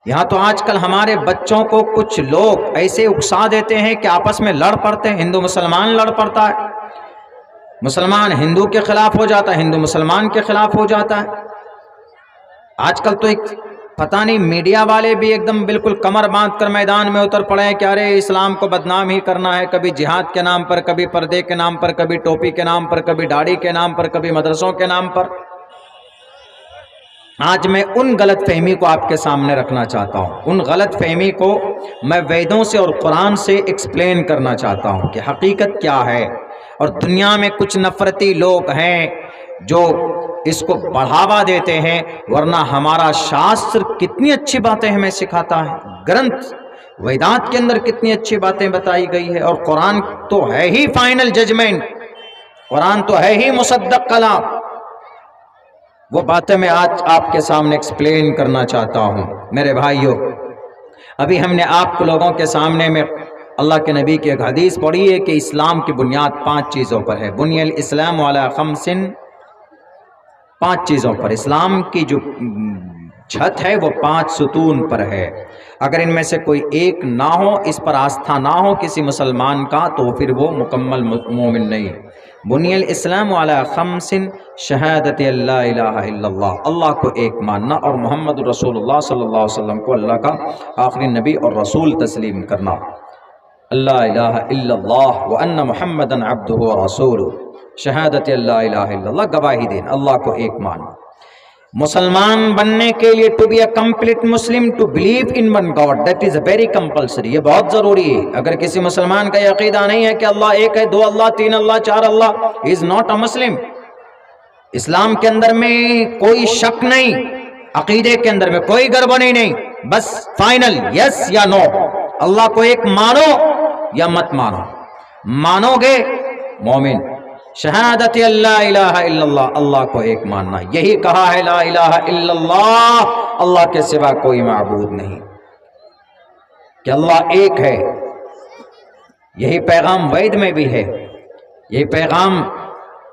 یہاں تو آج کل ہمارے بچوں کو کچھ لوگ ایسے اکسا دیتے ہیں کہ آپس میں لڑ پڑتے ہیں، ہندو مسلمان لڑ پڑتا ہے، مسلمان ہندو کے خلاف ہو جاتا ہے، ہندو مسلمان کے خلاف ہو جاتا ہے۔ آج کل تو ایک پتہ نہیں میڈیا والے بھی ایک دم بالکل کمر باندھ کر میدان میں اتر پڑے ہیں کہ ارے اسلام کو بدنام ہی کرنا ہے، کبھی جہاد کے نام پر، کبھی پردے کے نام پر، کبھی ٹوپی کے نام پر، کبھی داڑھی کے نام پر، کبھی مدرسوں کے نام پر۔ آج میں ان غلط فہمی کو آپ کے سامنے رکھنا چاہتا ہوں، ان غلط فہمی کو میں ویدوں سے اور قرآن سے ایکسپلین کرنا چاہتا ہوں کہ حقیقت کیا ہے۔ اور دنیا میں کچھ نفرتی لوگ ہیں جو اس کو بڑھاوا دیتے ہیں، ورنہ ہمارا شاستر کتنی اچھی باتیں ہمیں سکھاتا ہے، گرنتھ ویدات کے اندر کتنی اچھی باتیں بتائی گئی ہے، اور قرآن تو ہے ہی فائنل ججمنٹ، قرآن تو ہے ہی مصدق کلام۔ وہ باتیں میں آج آپ کے سامنے ایکسپلین کرنا چاہتا ہوں۔ میرے بھائیوں، ابھی ہم نے آپ لوگوں کے سامنے میں اللہ کے نبی کی ایک حدیث پڑھی ہے کہ اسلام کی بنیاد 5 چیزوں پر ہے۔ بنی الاسلام علی 5، 5 چیزوں پر اسلام کی جو چھت ہے وہ 5 ستون پر ہے۔ اگر ان میں سے کوئی ایک نہ ہو، اس پر آستھا نہ ہو کسی مسلمان کا، تو پھر وہ مکمل مومن نہیں۔ بنی الاسلام علی 5، شہادت اللہ الہ الا اللہ، اللہ کو ایک ماننا، اور محمد رسول اللہ صلی اللہ علیہ وسلم کو اللہ کا آخری نبی اور رسول تسلیم کرنا۔ اللہ الہ الا اللہ وان محمدًا عبدہ ورسولہ، شہادت اللہ الہ الا اللہ، گواہی دینا، اللہ کو ایک ماننا۔ مسلمان بننے کے لیے to be a complete Muslim, to believe in one God, that is very compulsory, یہ بہت ضروری ہے۔ اگر کسی مسلمان کا یہ عقیدہ نہیں ہے کہ اللہ ایک ہے، 2 اللہ، 3 اللہ، 4 اللہ، he is not a مسلم۔ اسلام کے اندر میں کوئی شک نہیں، عقیدے کے اندر میں کوئی گڑبڑی نہیں، بس فائنل یس یا نو، اللہ کو ایک مانو یا مت مانو، مانو گے مومن۔ شہادت اللہ الہ الا اللہ، اللہ کو ایک ماننا، یہی کہا ہے لا الہ الا اللہ، اللہ کے سوا کوئی معبود نہیں، کہ اللہ ایک ہے۔ یہی پیغام وید میں بھی ہے، یہی پیغام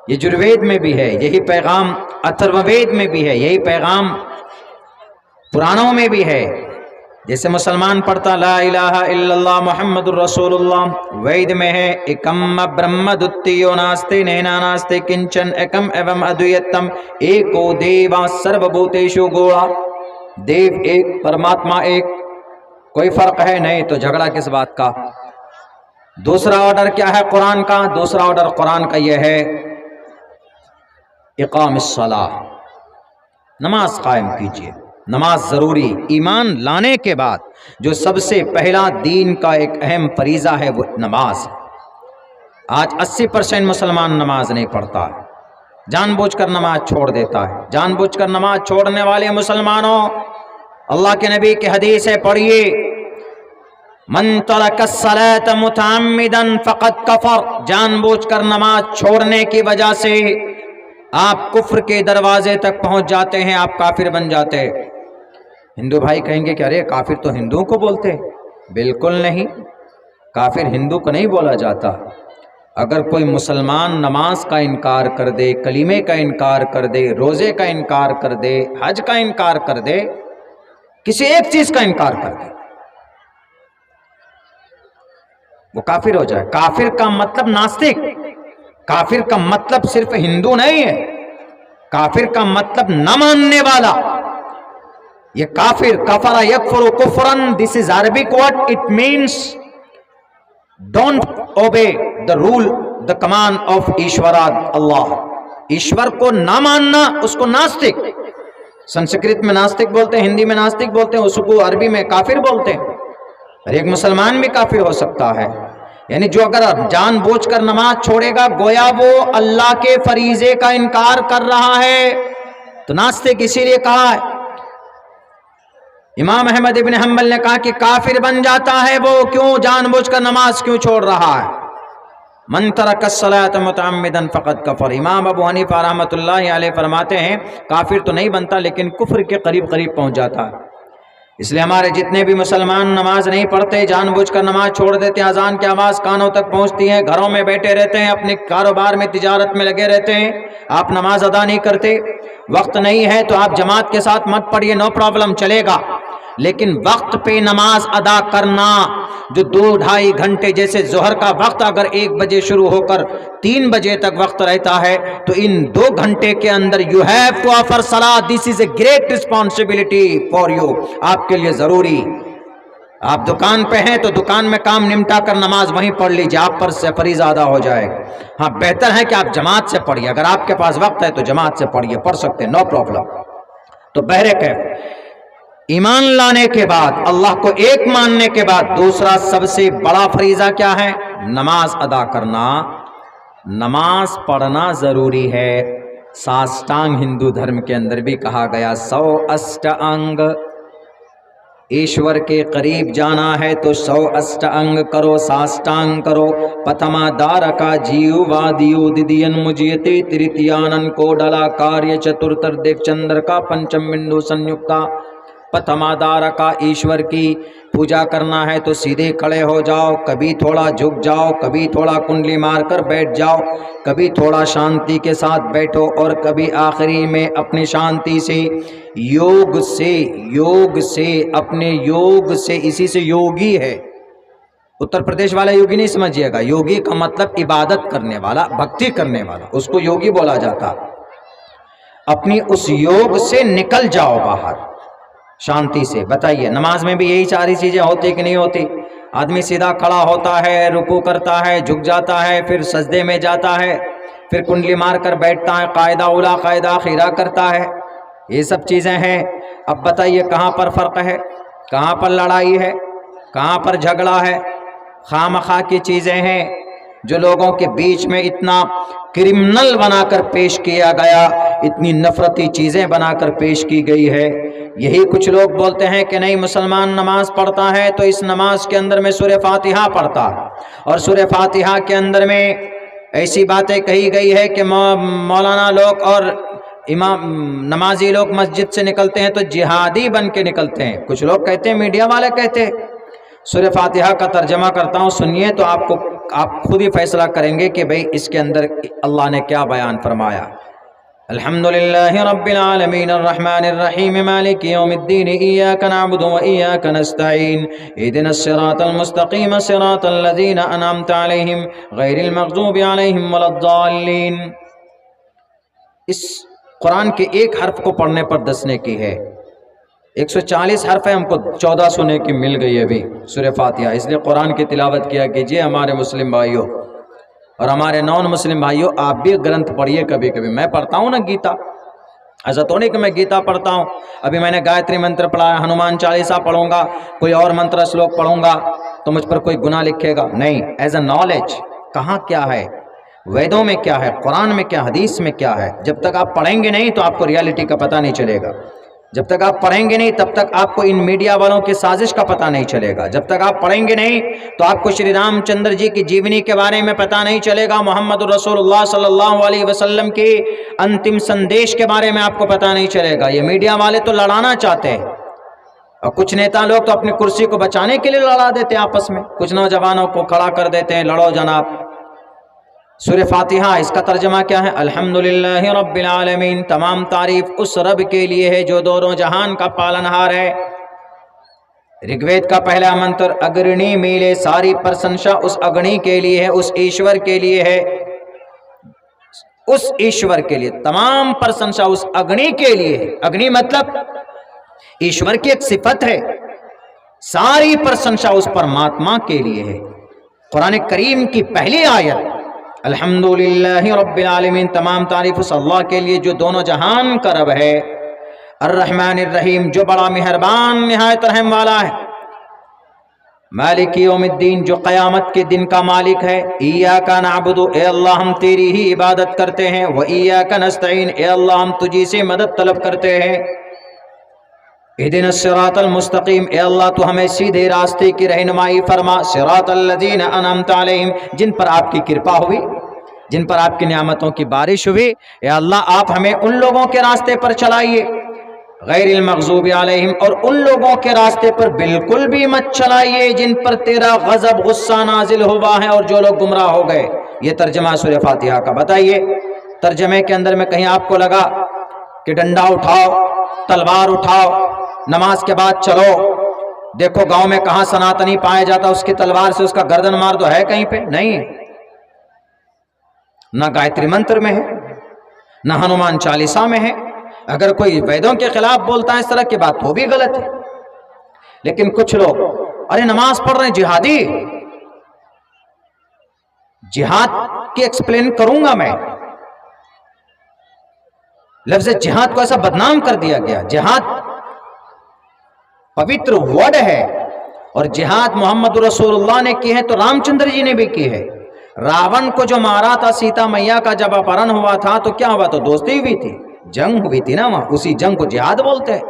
یجروید میں بھی ہے، یہی پیغام اتھروید میں بھی ہے، یہی پیغام پرانوں میں بھی ہے۔ جیسے مسلمان پڑھتا لا الہ الا اللہ محمد الرسول اللہ، وید میں ہے ایکم برہم دتیو ناستے نینا ناستے کنچن ایکم ایوم ادویتم ایکو دیوا سرو بھوتیشو گوڑا، دیو ایک، پرماتما ایک، کوئی فرق ہے نہیں، تو جھگڑا کس بات کا؟ دوسرا آرڈر کیا ہے قرآن کا؟ دوسرا آرڈر قرآن کا یہ ہے اقام الصلاۃ، نماز قائم کیجئے، نماز ضروری۔ ایمان لانے کے بعد جو سب سے پہلا دین کا ایک اہم فریضہ ہے وہ نماز۔ آج 80% مسلمان نماز نہیں پڑھتا، جان بوجھ کر نماز چھوڑ دیتا ہے۔ جان بوجھ کر نماز چھوڑنے والے مسلمانوں، اللہ کے نبی کی حدیث ہے، پڑھیے، من ترک الصلاۃ متعمدا فقد کفر، جان بوجھ کر نماز چھوڑنے کی وجہ سے آپ کفر کے دروازے تک پہنچ جاتے ہیں، آپ کافر بن جاتے ہیں۔ ہندو بھائی کہیں گے کہ ارے کافر تو ہندوؤں کو بولتے ہیں، بالکل نہیں، کافر ہندو کو نہیں بولا جاتا۔ اگر کوئی مسلمان نماز کا انکار کر دے، کلمے کا انکار کر دے، روزے کا انکار کر دے، حج کا انکار کر دے، کسی ایک چیز کا انکار کر دے، وہ کافر ہو جائے۔ کافر کا مطلب ناستک، کافر کا مطلب صرف ہندو نہیں ہے، کافر کا مطلب نہ ماننے والا۔ یہ کافر، کفر یکفر کفرن، this is Arabic word, it means don't obey the rule, the command of ایشورا اللہ، ایشور کو نہ ماننا، اس کو ناستک، سنسکرت میں ناستک بولتے ہیں، ہندی میں ناستک بولتے ہیں، اس کو عربی میں کافر بولتے ہیں۔ اور ایک مسلمان بھی کافر ہو سکتا ہے، یعنی جو اگر جان بوجھ کر نماز چھوڑے گا گویا وہ اللہ کے فریضے کا انکار کر رہا ہے، تو ناستک اسی لیے کہا ہے۔ امام احمد ابن حنبل نے کہا کہ کافر بن جاتا ہے وہ، کیوں؟ جان بوجھ کر نماز کیوں چھوڑ رہا ہے؟ من ترک الصلاۃ متعمدا فقد کفر۔ امام ابو حنیفہ رحمۃ اللہ علیہ فرماتے ہیں کافر تو نہیں بنتا لیکن کفر کے قریب قریب پہنچ جاتا ہے۔ اس لیے ہمارے جتنے بھی مسلمان نماز نہیں پڑھتے، جان بوجھ کر نماز چھوڑ دیتے ہیں، اذان کی آواز کانوں تک پہنچتی ہے، گھروں میں بیٹھے رہتے ہیں، اپنے کاروبار میں تجارت میں لگے رہتے ہیں، آپ نماز ادا نہیں کرتے، وقت نہیں ہے تو آپ جماعت کے ساتھ مت پڑھیے، نو پرابلم، چلے گا۔ لیکن وقت پہ نماز ادا کرنا، جو 2-2.5 گھنٹے، جیسے ظہر کا وقت اگر 1 بجے شروع ہو کر 3 بجے تک وقت رہتا ہے، تو ان 2 گھنٹے کے اندر یو ہیو ٹو آفر صلاۃ. This is a great responsibility for you, آپ کے لیے ضروری. آپ دکان پہ ہیں تو دکان میں کام نمٹا کر نماز وہیں پڑھ لیجیے، آپ پر سے فریضہ ادا ہو جائے گا. ہاں بہتر ہے کہ آپ جماعت سے پڑھیے، اگر آپ کے پاس وقت ہے تو جماعت سے پڑھیے، پڑھ سکتے ہیں، نو پرابلم. تو بہرکیف ایمان لانے کے بعد، اللہ کو ایک ماننے کے بعد، دوسرا سب سے بڑا فریضہ کیا ہے؟ نماز ادا کرنا. نماز پڑھنا ضروری ہے. ساشٹانگ ہندو دھرم کے اندر بھی کہا گیا 100 اشٹانگ. ایشور کے قریب جانا ہے تو 100 اشٹانگ کرو، ساشٹانگ کرو. پتما دارکا جیو وادیو ددین مجیتے تریتیانن کو ڈلا کاریہ چترتر دیو چندر کا پنچم بندو سنیکتا. پتمادار کا ایشور کی پوجا کرنا ہے تو سیدھے کھڑے ہو جاؤ، کبھی تھوڑا جھک جاؤ، کبھی تھوڑا کنڈلی مار کر بیٹھ جاؤ، کبھی تھوڑا شانتی کے ساتھ بیٹھو، اور کبھی آخری میں اپنی شانتی سے یوگ سے اپنے یوگ سے، اسی سے یوگی ہے. اتر پردیش والا یوگی نہیں سمجھیے گا، یوگی کا مطلب عبادت کرنے والا، بھکتی کرنے والا، اس کو یوگی بولا جاتا. اپنی اس یوگ سے نکل جاؤ باہر شانتی سے. بتائیے نماز میں بھی یہی ساری چیزیں ہوتی کہ نہیں ہوتی؟ آدمی سیدھا کھڑا ہوتا ہے، رکوع کرتا ہے، جھک جاتا ہے، پھر سجدے میں جاتا ہے، پھر کنڈلی مار کر بیٹھتا ہے، قاعدہ اولا قاعدہ خیرہ کرتا ہے. یہ سب چیزیں ہیں. اب بتائیے کہاں پر فرق ہے، کہاں پر لڑائی ہے، کہاں پر جھگڑا ہے؟ خواہ مخواہ کی چیزیں ہیں جو لوگوں کے بیچ میں اتنا کرمنل بنا کر پیش کیا گیا، اتنی نفرتی چیزیں بنا کر پیش کی گئی ہے. یہی کچھ لوگ بولتے ہیں کہ نہیں، مسلمان نماز پڑھتا ہے تو اس نماز کے اندر میں سورہ فاتحہ پڑھتا، اور سورہ فاتحہ کے اندر میں ایسی باتیں کہی گئی ہے کہ مولانا لوگ اور امام نمازی لوگ مسجد سے نکلتے ہیں تو جہادی بن کے نکلتے ہیں. کچھ لوگ کہتے ہیں، میڈیا والے کہتے ہیں. سورہ فاتحہ کا ترجمہ کرتا ہوں، سنیے تو آپ خود ہی فیصلہ کریں گے کہ بھئی اس کے اندر اللہ نے کیا بیان فرمایا. الحمدللہ رب العالمین الرحمن الرحیم مالک یوم الدین ایاک نعبد و ایاک نستعین اہدنا الصراط المستقیم صراط الذین انعمت علیہم غیر المغضوب علیہم ولا الضالین. اس قرآن کے ایک حرف کو پڑھنے پر 10 نیکی ہے. 140 حرف ہے، ہم کو 1400 نیکی مل گئی ابھی سورہ فاتحہ. اس لیے قرآن کی تلاوت کیا کیجئے ہمارے مسلم بھائیوں، اور ہمارے نان مسلم بھائیوں آپ بھی گرنتھ پڑھیے. کبھی کبھی میں پڑھتا ہوں نا گیتا، ایسا تو نہیں کہ میں گیتا پڑھتا ہوں. ابھی میں نے گایتری منتر پڑھا ہے، ہنومان چالیسا پڑھوں گا، کوئی اور منتر شلوک پڑھوں گا تو مجھ پر کوئی گناہ لکھے گا؟ نہیں. ایز اے نالج کہاں کیا ہے، ویدوں میں کیا ہے، قرآن میں کیا، حدیث میں کیا ہے. جب تک آپ پڑھیں گے نہیں تو آپ کو ریالٹی کا پتہ نہیں چلے گا. جب تک آپ پڑھیں گے نہیں تب تک آپ کو ان میڈیا والوں کی سازش کا پتہ نہیں چلے گا. جب تک آپ پڑھیں گے نہیں تو آپ کو شری رام چندر جی کی جیونی کے بارے میں پتہ نہیں چلے گا. محمد رسول اللہ صلی اللہ علیہ وسلم کے انتم سندیش کے بارے میں آپ کو پتہ نہیں چلے گا. یہ میڈیا والے تو لڑانا چاہتے ہیں، اور کچھ نیتا لوگ تو اپنی کرسی کو بچانے کے لیے لڑا دیتے ہیں آپس میں. کچھ نوجوانوں کو کھڑا کر دیتے ہیں، لڑو جناب. سورہ فاتحہ اس کا ترجمہ کیا ہے؟ الحمدللہ رب العالمین، تمام تعریف اس رب کے لیے ہے جو دونوں جہان کا پالنہار ہے. رگ وید کا پہلا منتر اگرنی میلے، ساری پرشنسا اس اگنی کے لیے ہے، اس ایشور کے لیے ہے. اس ایشور کے لیے تمام پرشنسا اس اگنی کے لیے ہے. اگنی مطلب ایشور کی ایک صفت ہے. ساری پرشنسا اس پرماتما کے لیے ہے. قرآن کریم کی پہلی آیت الحمدللہ رب العالمین، تمام تعریف اس اللہ کے لیے جو دونوں جہان کا رب ہے. الرحمن الرحیم، جو بڑا مہربان نہایت رحم والا ہے. مالک یوم الدین، جو قیامت کے دن کا مالک ہے. ایاک نعبد، اے اللہ ہم تیری ہی عبادت کرتے ہیں. و ایاک نستعین، اے اللہ ہم تجھی سے مدد طلب کرتے ہیں. اہدنا الصراط المستقیم، اے اللہ تو ہمیں سیدھے راستے کی رہنمائی فرما. صراط الذین انعمت علیہم، جن پر آپ کی کرپا ہوئی، جن پر آپ کی نعمتوں کی بارش ہوئی. اے اللہ آپ ہمیں ان لوگوں کے راستے پر چلائیے. غیر المغضوب علیہم، اور ان لوگوں کے راستے پر بالکل بھی مت چلائیے جن پر تیرا غضب غصہ نازل ہوا ہے اور جو لوگ گمراہ ہو گئے. یہ ترجمہ سورہ فاتحہ کا. بتائیے ترجمے کے اندر میں کہیں آپ کو لگا کہ ڈنڈا اٹھاؤ، تلوار اٹھاؤ، نماز کے بعد چلو دیکھو گاؤں میں کہاں سناتنی پایا جاتا، اس کی تلوار سے اس کا گردن مار دو، ہے کہیں پہ؟ نہیں، نہ گایتری منتر میں ہے، نہ ہنومان چالیسا میں ہے۔ اگر کوئی ویدوں کے خلاف بولتا ہے اس طرح کی بات تو بھی غلط ہے۔ لیکن کچھ لوگ ارے نماز پڑھ رہے ہیں، جہادی، جہاد کی ایکسپلین کروں گا میں۔ لفظ جہاد کو ایسا بدنام کر دیا گیا۔ جہاد پوتر ورڈ ہے، اور جہاد محمد رسول اللہ نے کی ہے تو رام چندر جی نے بھی کی ہے۔ راون کو جو مارا تھا سیتا میاں کا جب اپہرن ہوا تھا تو کیا ہوا؟ تو دوستی ہوئی تھی، جنگ ہوئی تھی نا وہاں، اسی جنگ کو جہاد بولتے ہیں۔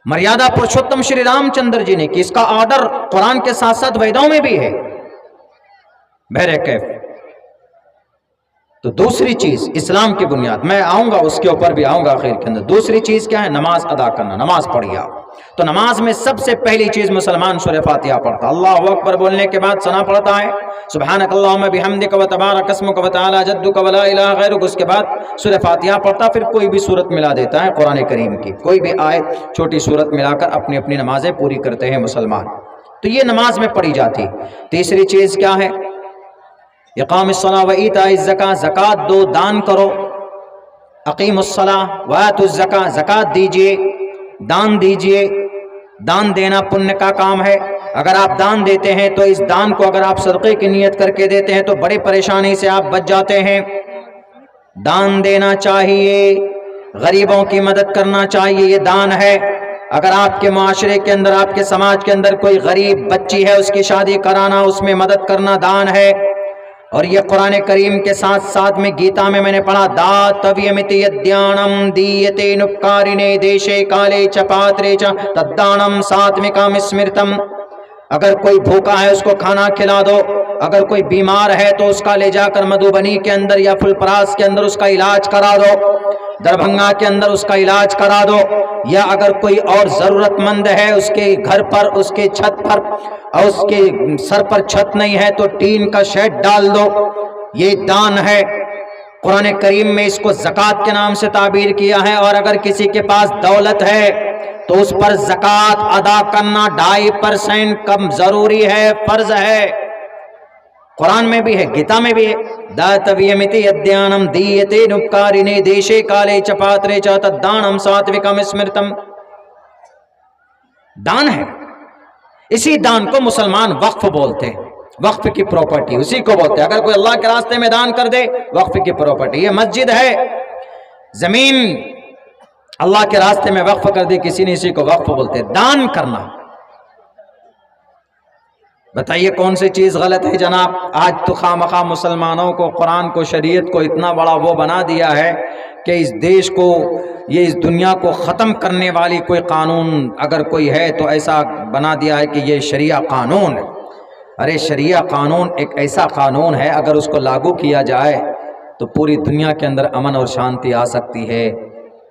مریادہ پرشوتم شری رام چندر جی نے کی، اس کا آرڈر قرآن کے ساتھ ساتھ ویدوں میں بھی ہے۔ بہرکیف تو دوسری چیز اسلام کی بنیاد، میں آؤں گا اس کے اوپر بھی آؤں گا آخر کے اندر۔ دوسری چیز کیا ہے؟ نماز ادا کرنا، نماز پڑھیے آپ۔ تو نماز میں سب سے پہلی چیز مسلمان سورہ فاتحہ پڑھتا، اللہ اکبر بولنے کے بعد ثنا پڑھتا ہے، سبحانک اللہم بحمدک و تبارک اسمک و تعالی جدک و لا الہ غیرک، اس کے بعد سورہ فاتحہ پڑھتا، پھر کوئی بھی سورت ملا دیتا ہے قرآن کریم کی، کوئی بھی آیت چھوٹی سورت ملا کر اپنی اپنی نمازیں پوری کرتے ہیں مسلمان۔ تو یہ نماز میں پڑھی جاتی۔ تیسری چیز کیا ہے؟ اقام الصلاۃ و ایتاء الزکاۃ، زکوٰۃ دو، دان کرو۔ اقیم الصلاۃ و آتوا الزکاۃ، زکوٰۃ دیجئے، دان دیجئے۔ دان دینا پنیہ کا کام ہے۔ اگر آپ دان دیتے ہیں تو اس دان کو اگر آپ صدقے کی نیت کر کے دیتے ہیں تو بڑی پریشانی سے آپ بچ جاتے ہیں۔ دان دینا چاہیے، غریبوں کی مدد کرنا چاہیے، یہ دان ہے۔ اگر آپ کے معاشرے کے اندر، آپ کے سماج کے اندر کوئی غریب بچی ہے، اس کی شادی کرانا، اس میں مدد کرنا دان ہے۔ اور یہ قرآن کریم کے ساتھ ساتھ میں گیتا میں نے پڑھا، داتویمتی یدیانم دیتے نپکارنے دیشے کالے چپاترے چ تدانم ساتمکام اسمرتم۔ اگر کوئی بھوکا ہے اس کو کھانا کھلا دو، اگر کوئی بیمار ہے تو اس کا لے جا کر مدھوبنی کے اندر یا پھلپراس کے اندر اس کا علاج کرا دو، دربھنگا کے اندر اس کا علاج کرا دو، یا اگر کوئی اور ضرورت مند ہے اس کے گھر پر، اس کے چھت پر، اور اس کے سر پر چھت نہیں ہے تو ٹین کا شیڈ ڈال دو، یہ دان ہے۔ قرآن کریم میں اس کو زکوٰۃ کے نام سے تعبیر کیا ہے۔ اور اگر کسی کے پاس دولت ہے تو اس پر زکوٰۃ ادا کرنا 2.5% کم ضروری ہے، فرض ہے۔ قرآن میں بھی ہے، گیتا میں بھی ہے، داتویمتی یدیانم دیتے نپکارنے دیشے کالے چپاترے چ تدانم ساتوکم اسمرتم، دان ہے۔ اسی دان کو مسلمان وقف بولتے ہیں، وقف کی پراپرٹی اسی کو بولتے ہیں۔ اگر کوئی اللہ کے راستے میں دان کر دے، وقف کی پراپرٹی۔ یہ مسجد ہے، زمین اللہ کے راستے میں وقف کر دی کسی نے، اسی کو وقف بولتے ہیں، دان کرنا۔ بتائیے کون سی چیز غلط ہے جناب؟ آج تو خواہ مخواہ مسلمانوں کو، قرآن کو، شریعت کو اتنا بڑا وہ بنا دیا ہے کہ اس دیش کو، یہ اس دنیا کو ختم کرنے والی کوئی قانون اگر کوئی ہے تو ایسا بنا دیا ہے کہ یہ شریعہ قانون ہے۔ ارے شریعہ قانون ایک ایسا قانون ہے، اگر اس کو لاگو کیا جائے تو پوری دنیا کے اندر امن اور شانتی آ سکتی ہے۔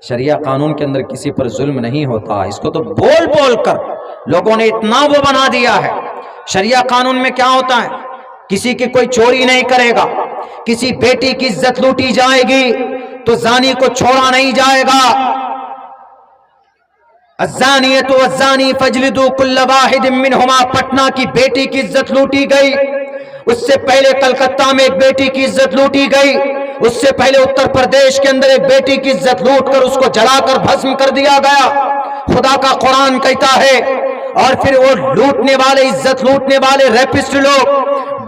شریعہ قانون کے اندر کسی پر ظلم نہیں ہوتا، اس کو تو بول بول کر لوگوں نے اتنا وہ بنا دیا ہے۔ شریعہ قانون میں کیا ہوتا ہے؟ کسی کی کوئی چوری نہیں کرے گا، کسی بیٹی کی عزت لوٹی جائے گی تو زانی کو چھوڑا نہیں جائے گا۔ الزانیۃ والزانی فاجلدوا کل واحد منہما، پٹنہ کی بیٹی کی عزت لوٹی گئی، اس سے پہلے کلکتہ میں ایک بیٹی کی عزت لوٹی گئی، اس سے پہلے اتر پردیش کے اندر ایک بیٹی کی عزت لوٹ کر اس کو جلا کر بھسم کر دیا گیا۔ خدا کا قرآن کہتا ہے، اور پھر وہ لوٹنے والے، عزت لوٹنے والے ریپسٹ لوگ،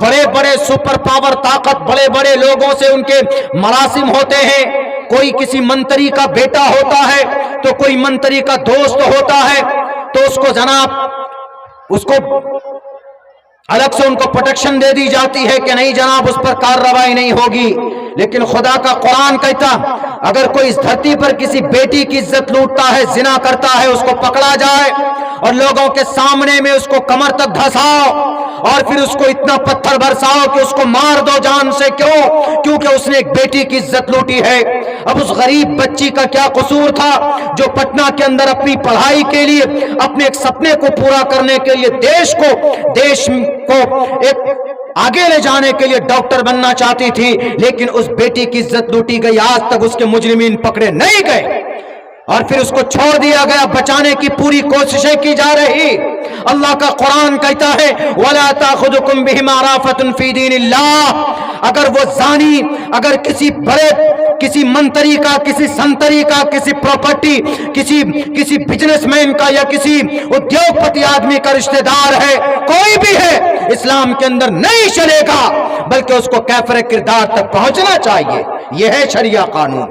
بڑے بڑے سپر پاور طاقت، بڑے بڑے لوگوں سے ان کے مراسم ہوتے ہیں۔ کوئی کسی منتری کا بیٹا ہوتا ہے تو کوئی منتری کا دوست ہوتا ہے، تو اس کو جناب، اس کو الگ سے ان کو پروٹیکشن دے دی جاتی ہے کہ نہیں جناب اس پر کارروائی نہیں ہوگی۔ لیکن خدا کا قرآن کہتا، اگر کوئی اس دھرتی پر کسی بیٹی کی عزت لوٹتا ہے، زنا کرتا ہے، اس کو پکڑا جائے اور لوگوں کے سامنے میں اس کو کمر تک دھساؤ اور پھر اس کو اتنا پتھر برساؤ کہ اس کو مار دو جان سے۔ کیونکہ اس نے ایک بیٹی کی عزت لوٹی ہے۔ اب اس غریب بچی کا کیا قصور تھا جو پٹنہ کے اندر اپنی پڑھائی کے لیے، اپنے ایک سپنے کو پورا کرنے کے لیے، دیش کو ایک آگے لے جانے کے لیے ڈاکٹر بننا چاہتی تھی، لیکن اس بیٹی کی عزت لوٹی گئی۔ آج تک اس کے مجرمین پکڑے نہیں گئے۔ اور پھر اس کو چھوڑ دیا گیا، بچانے کی پوری کوششیں کی جا رہی۔ اللہ کا قرآن کہتا ہے وَلَا تَأْخُذُكُمْ بِهِمَا رَأْفَةٌ فِي دِينِ اللَّهِ، اگر وہ زانی، اگر کسی منتری کا، کسی سنتری کا، کسی پراپرٹی، کسی بزنس مین کا یا کسی ادیوگ پتی آدمی کا رشتہ دار ہے، کوئی بھی ہے، اسلام کے اندر نہیں چلے گا، بلکہ اس کو کیفر کردار تک پہنچنا چاہیے۔ یہ ہے شریعہ قانون۔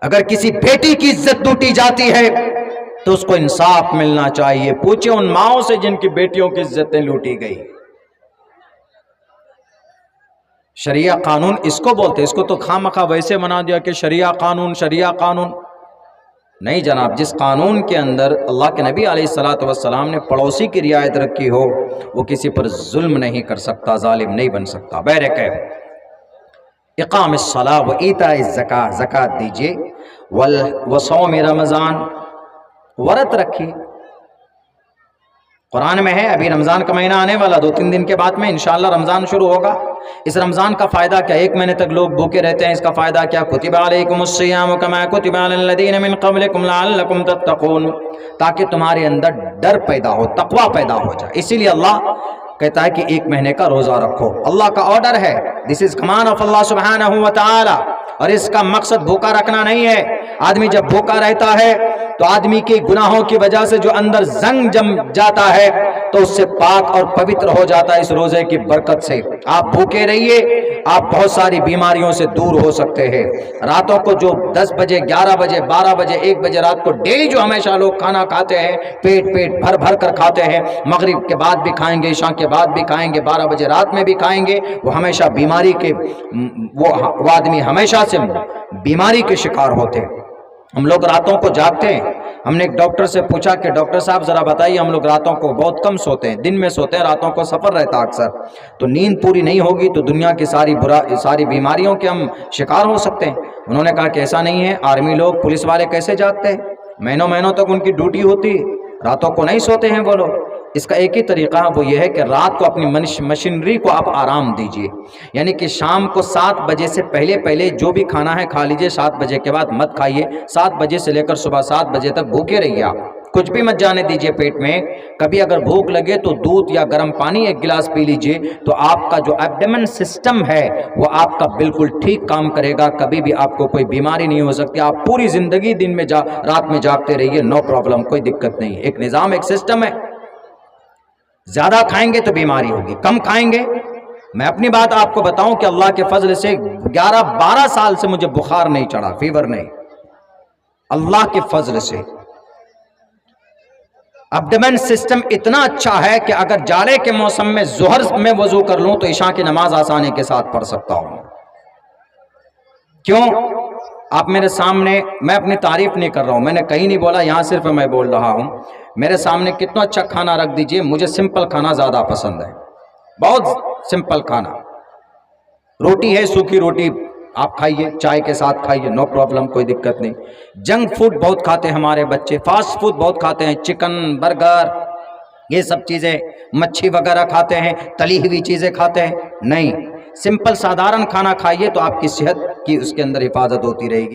اگر کسی بیٹی کی عزت لوٹی جاتی ہے تو اس کو انصاف ملنا چاہیے۔ پوچھیں ان ماؤں سے جن کی بیٹیوں کی عزتیں لوٹی گئی۔ شریعہ قانون اس کو بولتے، اس کو تو خامخواہ ویسے بنا دیا کہ شریعہ قانون، شریعہ قانون نہیں جناب۔ جس قانون کے اندر اللہ کے نبی علیہ السلام نے پڑوسی کی رعایت رکھی ہو، وہ کسی پر ظلم نہیں کر سکتا، ظالم نہیں بن سکتا۔ بہرکیف اقام الصلاۃ و ایتاء الزکاۃ، زکوٰۃ دیجیے، وصوم رمضان، ورت رکھیے۔ قرآن میں ہے، ابھی رمضان کا مہینہ آنے والا، 2-3 دن کے بعد میں انشاءاللہ رمضان شروع ہوگا۔ اس رمضان کا فائدہ کیا؟ 1 مہینے تک لوگ بھوکے رہتے ہیں، اس کا فائدہ کیا؟ کتب علیکم الصیام کما کتب علی الذین من قبلکم لعلکم تتقون، تاکہ تمہارے اندر ڈر پیدا ہو، تقوی پیدا ہو جائے۔ اسی لیے اللہ کہتا ہے کہ 1 مہینے کا روزہ رکھو، اللہ کا آرڈر ہے، دس از کمانڈ آف اللہ سبحانہ و تعالی۔ اور اس کا مقصد بھوکا رکھنا نہیں ہے۔ آدمی جب بھوکا رہتا ہے تو آدمی کے گناہوں کی وجہ سے جو اندر زنگ جم جاتا ہے تو اس سے پاک اور پوتر ہو جاتا ہے اس روزے کی برکت سے۔ آپ بھوکے رہیے، آپ بہت ساری بیماریوں سے دور ہو سکتے ہیں۔ راتوں کو جو 10 بجے، 11 بجے، 12 بجے، 1 بجے رات کو ڈیلی جو ہمیشہ لوگ کھانا کھاتے ہیں، پیٹ بھر بھر کر کھاتے ہیں، مغرب کے بعد بھی کھائیں گے، عشاء کے بعد بھی کھائیں گے، 12 بجے رات میں بھی کھائیں گے، وہ ہمیشہ بیماری کے وہ آدمی ہمیشہ سے بیماری کے شکار ہوتے ہیں۔ ہم لوگ راتوں کو جاگتے ہیں۔ ہم نے ایک ڈاکٹر سے پوچھا کہ ڈاکٹر صاحب ذرا بتائیے، ہم لوگ راتوں کو بہت کم سوتے ہیں، دن میں سوتے ہیں، راتوں کو سفر رہتا اکثر، تو نیند پوری نہیں ہوگی تو دنیا کی ساری بیماریوں کے ہم شکار ہو سکتے ہیں۔ انہوں نے کہا کہ ایسا نہیں ہے، آرمی لوگ، پولیس والے کیسے جاگتے ہیں؟ مہینوں تک ان کی ڈیوٹی ہوتی، راتوں کو نہیں سوتے ہیں وہ لوگ۔ اس کا ایک ہی طریقہ وہ یہ ہے کہ رات کو اپنی مشینری کو آپ آرام دیجئے، یعنی کہ شام کو 7 بجے سے پہلے جو بھی کھانا ہے کھا لیجئے، 7 بجے کے بعد مت کھائیے، 7 بجے سے لے کر صبح 7 بجے تک بھوکے رہیے، آپ کچھ بھی مت جانے دیجئے پیٹ میں۔ کبھی اگر بھوک لگے تو دودھ یا گرم پانی 1 گلاس پی لیجئے، تو آپ کا جو ایبڈمن سسٹم ہے وہ آپ کا بالکل ٹھیک کام کرے گا، کبھی بھی آپ کو کوئی بیماری نہیں ہو سکتی۔ آپ پوری زندگی دن میں رات میں جاگتے رہیے، نو پرابلم، کوئی دقت نہیں۔ ایک نظام، ایک سسٹم ہے۔ زیادہ کھائیں گے تو بیماری ہوگی، کم کھائیں گے۔ میں اپنی بات آپ کو بتاؤں کہ اللہ کے فضل سے 11-12 سال سے مجھے بخار نہیں چڑھا، فیور نہیں، اللہ کے فضل سے۔ ابڈمن سسٹم اتنا اچھا ہے کہ اگر جاڑے کے موسم میں ظہر میں وضو کر لوں تو عشاء کی نماز آسانی کے ساتھ پڑھ سکتا ہوں۔ کیوں؟ آپ میرے سامنے، میں اپنی تعریف نہیں کر رہا ہوں، میں نے کہیں نہیں بولا، یہاں صرف میں بول رہا ہوں۔ میرے سامنے کتنا اچھا کھانا رکھ دیجئے، مجھے سمپل کھانا زیادہ پسند ہے، بہت سمپل کھانا۔ روٹی ہے، سوکھی روٹی آپ کھائیے، چائے کے ساتھ کھائیے، نو پرابلم، کوئی دقت نہیں۔ جنک فوڈ بہت کھاتے ہیں ہمارے بچے، فاسٹ فوڈ بہت کھاتے ہیں، چکن، برگر، یہ سب چیزیں، مچھی وغیرہ کھاتے ہیں، تلی ہوئی چیزیں کھاتے ہیں، نہیں، سمپل سادھارن کھانا کھائیے تو آپ کی صحت کی اس کے اندر حفاظت ہوتی رہے گی۔